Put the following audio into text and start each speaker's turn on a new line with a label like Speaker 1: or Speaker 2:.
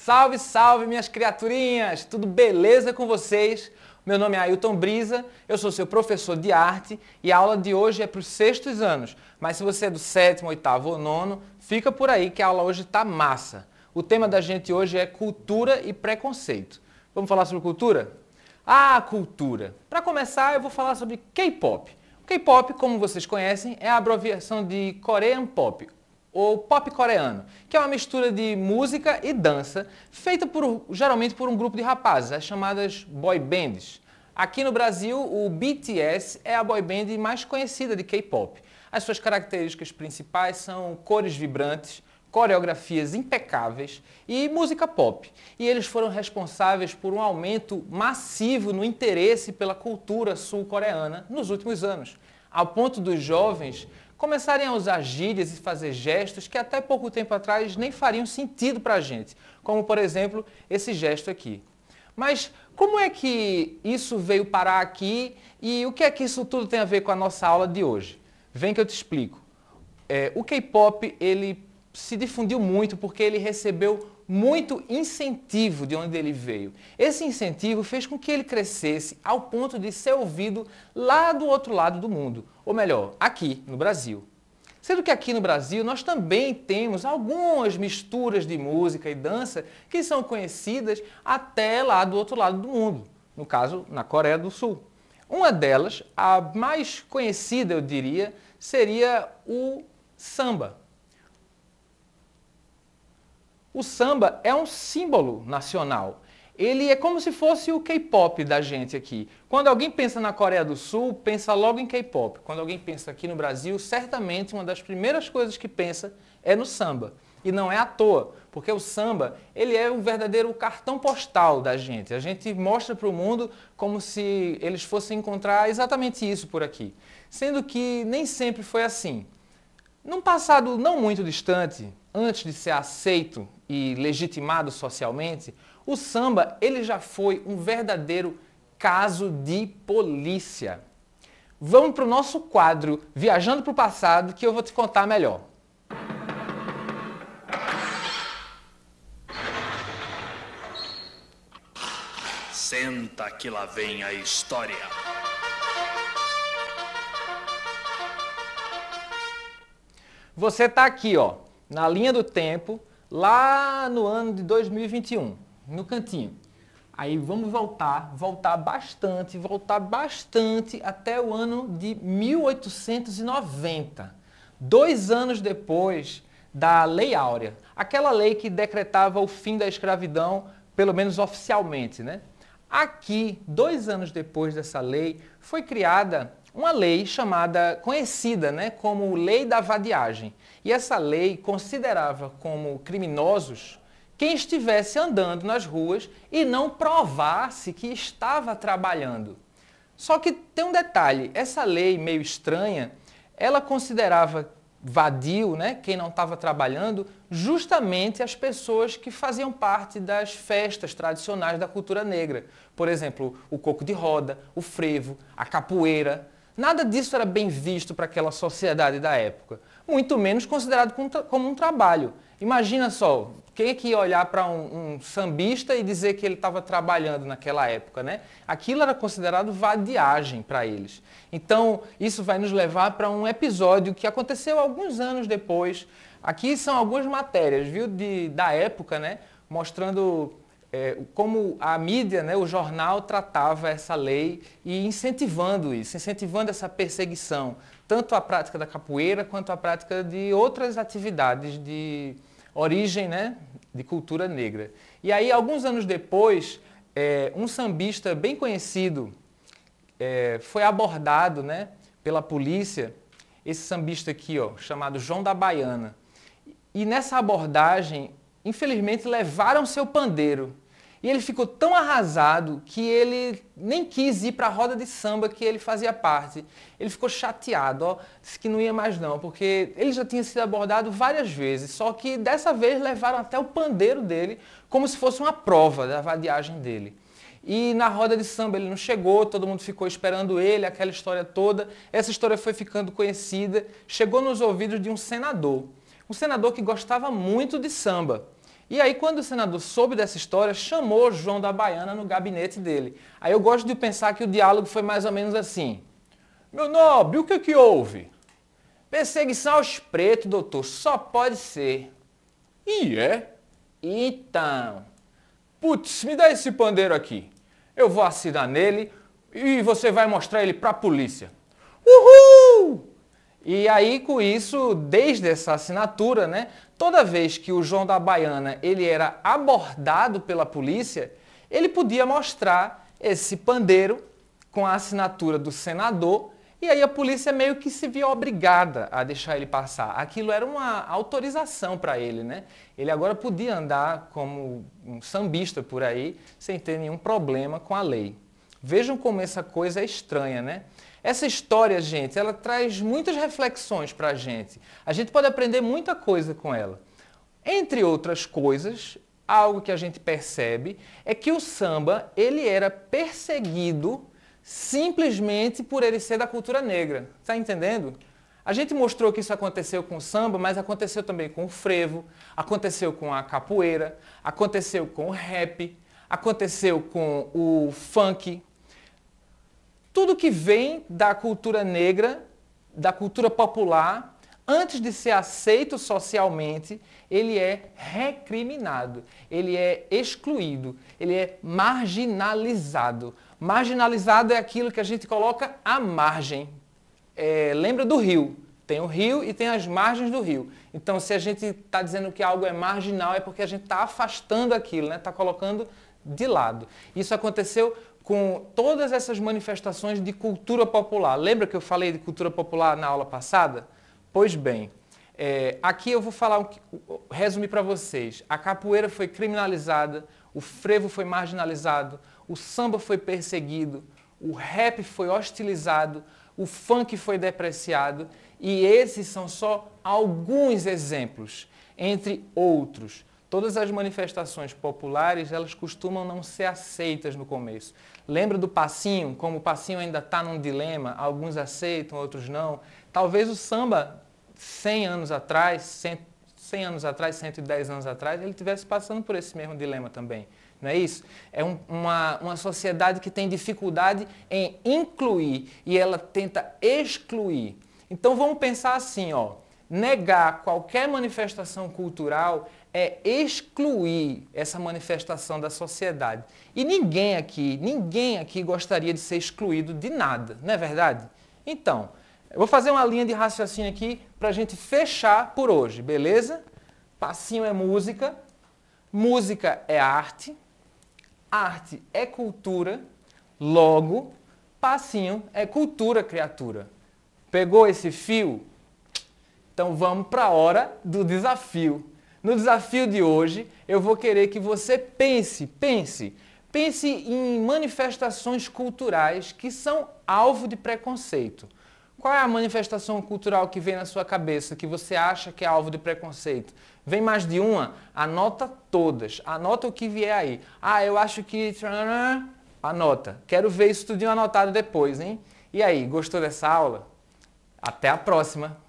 Speaker 1: Salve, salve, minhas criaturinhas! Tudo beleza com vocês? Meu nome é Ailton Brisa, eu sou seu professor de arte e a aula de hoje é para os sextos anos. Mas se você é do sétimo, oitavo ou nono, fica por aí que a aula hoje tá massa. O tema da gente hoje é cultura e preconceito. Vamos falar sobre cultura? Ah, cultura! Para começar, eu vou falar sobre K-pop. O K-pop, como vocês conhecem, é a abreviação de Korean Pop, ou pop coreano, que é uma mistura de música e dança, feita geralmente por um grupo de rapazes, as chamadas boy bands. Aqui no Brasil, o BTS é a boy band mais conhecida de K-pop. As suas características principais são cores vibrantes, coreografias impecáveis e música pop. E eles foram responsáveis por um aumento massivo no interesse pela cultura sul-coreana nos últimos anos, ao ponto dos jovens começarem a usar gírias e fazer gestos que até pouco tempo atrás nem fariam sentido para a gente, como por exemplo esse gesto aqui. Mas como é que isso veio parar aqui e o que é que isso tudo tem a ver com a nossa aula de hoje? Vem que eu te explico. O K-pop ele se difundiu muito porque ele recebeu muito incentivo de onde ele veio. Esse incentivo fez com que ele crescesse ao ponto de ser ouvido lá do outro lado do mundo, ou melhor, aqui no Brasil. Sendo que aqui no Brasil nós também temos algumas misturas de música e dança que são conhecidas até lá do outro lado do mundo, no caso, na Coreia do Sul. Uma delas, a mais conhecida, eu diria, seria o samba. O samba é um símbolo nacional. Ele é como se fosse o K-pop da gente aqui. Quando alguém pensa na Coreia do Sul, pensa logo em K-pop. Quando alguém pensa aqui no Brasil, certamente uma das primeiras coisas que pensa é no samba. E não é à toa, porque o samba ele é um verdadeiro cartão postal da gente. A gente mostra para o mundo como se eles fossem encontrar exatamente isso por aqui. Sendo que nem sempre foi assim. Num passado não muito distante, antes de ser aceito e legitimado socialmente, o samba ele já foi um verdadeiro caso de polícia. Vamos para o nosso quadro Viajando para o Passado, que eu vou te contar melhor.
Speaker 2: Senta que lá vem a história.
Speaker 1: Você está aqui, ó, na linha do tempo, lá no ano de 2021, no cantinho. Aí vamos voltar bastante até o ano de 1890, 2 anos depois da Lei Áurea, aquela lei que decretava o fim da escravidão, pelo menos oficialmente, né? Aqui, 2 anos depois dessa lei, foi criada uma lei conhecida, né, como Lei da Vadiagem. E essa lei considerava como criminosos quem estivesse andando nas ruas e não provasse que estava trabalhando. Só que tem um detalhe, essa lei meio estranha, ela considerava vadio, né, quem não estava trabalhando, justamente as pessoas que faziam parte das festas tradicionais da cultura negra. Por exemplo, o coco de roda, o frevo, a capoeira. Nada disso era bem visto para aquela sociedade da época, muito menos considerado como um trabalho. Imagina só, quem é que ia olhar para um sambista e dizer que ele estava trabalhando naquela época, né? Aquilo era considerado vadiagem para eles. Então, isso vai nos levar para um episódio que aconteceu alguns anos depois. Aqui são algumas matérias, viu, da época, né? Mostrando como a mídia, né, o jornal tratava essa lei e incentivando isso, incentivando essa perseguição, tanto a prática da capoeira quanto a prática de outras atividades de origem, né, de cultura negra. E aí, alguns anos depois, um sambista bem conhecido foi abordado, né, pela polícia, esse sambista aqui, ó, chamado João da Baiana. E nessa abordagem, infelizmente, levaram seu pandeiro. E ele ficou tão arrasado que ele nem quis ir para a roda de samba que ele fazia parte. Ele ficou chateado, ó, disse que não ia mais não, porque ele já tinha sido abordado várias vezes, só que dessa vez levaram até o pandeiro dele como se fosse uma prova da vadiagem dele. E na roda de samba ele não chegou, todo mundo ficou esperando ele, aquela história toda. Essa história foi ficando conhecida, chegou nos ouvidos de um senador que gostava muito de samba. E aí, quando o senador soube dessa história, chamou João da Baiana no gabinete dele. Aí eu gosto de pensar que o diálogo foi mais ou menos assim. Meu nobre, o que houve? Perseguição aos pretos, doutor, só pode ser. E é? Então. Putz, me dá esse pandeiro aqui. Eu vou assinar nele e você vai mostrar ele para a polícia. Uhul! E aí, com isso, desde essa assinatura, né, toda vez que o João da Baiana ele era abordado pela polícia, ele podia mostrar esse pandeiro com a assinatura do senador, e aí a polícia meio que se via obrigada a deixar ele passar. Aquilo era uma autorização para ele, né? Ele agora podia andar como um sambista por aí, sem ter nenhum problema com a lei. Vejam como essa coisa é estranha, né? Essa história, gente, ela traz muitas reflexões para a gente. A gente pode aprender muita coisa com ela. Entre outras coisas, algo que a gente percebe é que o samba, ele era perseguido simplesmente por ele ser da cultura negra. Está entendendo? A gente mostrou que isso aconteceu com o samba, mas aconteceu também com o frevo, aconteceu com a capoeira, aconteceu com o rap, aconteceu com o funk. Tudo que vem da cultura negra, da cultura popular, antes de ser aceito socialmente, ele é recriminado, ele é excluído, ele é marginalizado. Marginalizado é aquilo que a gente coloca à margem. Lembra do rio? Tem o rio e tem as margens do rio. Então, se a gente está dizendo que algo é marginal, é porque a gente está afastando aquilo, né? Está colocando de lado. Isso aconteceu com todas essas manifestações de cultura popular. Lembra que eu falei de cultura popular na aula passada? Pois bem, aqui eu vou resumir para vocês. A capoeira foi criminalizada, o frevo foi marginalizado, o samba foi perseguido, o rap foi hostilizado, o funk foi depreciado, e esses são só alguns exemplos, entre outros. Todas as manifestações populares, elas costumam não ser aceitas no começo. Lembra do passinho? Como o passinho ainda está num dilema, alguns aceitam, outros não. Talvez o samba, 100 anos atrás, 110 anos atrás, ele estivesse passando por esse mesmo dilema também. Não é isso? É uma sociedade que tem dificuldade em incluir e ela tenta excluir. Então vamos pensar assim, ó, negar qualquer manifestação cultural é excluir essa manifestação da sociedade. E ninguém aqui gostaria de ser excluído de nada, não é verdade? Então, eu vou fazer uma linha de raciocínio aqui para a gente fechar por hoje, beleza? Passinho é música, música é arte, arte é cultura, logo, passinho é cultura, criatura. Pegou esse fio? Então vamos para a hora do desafio. No desafio de hoje, eu vou querer que você pense em manifestações culturais que são alvo de preconceito. Qual é a manifestação cultural que vem na sua cabeça, que você acha que é alvo de preconceito? Vem mais de uma? Anota todas. Anota o que vier aí. Ah, eu acho que... Anota. Quero ver isso tudinho anotado depois, hein? E aí, gostou dessa aula? Até a próxima!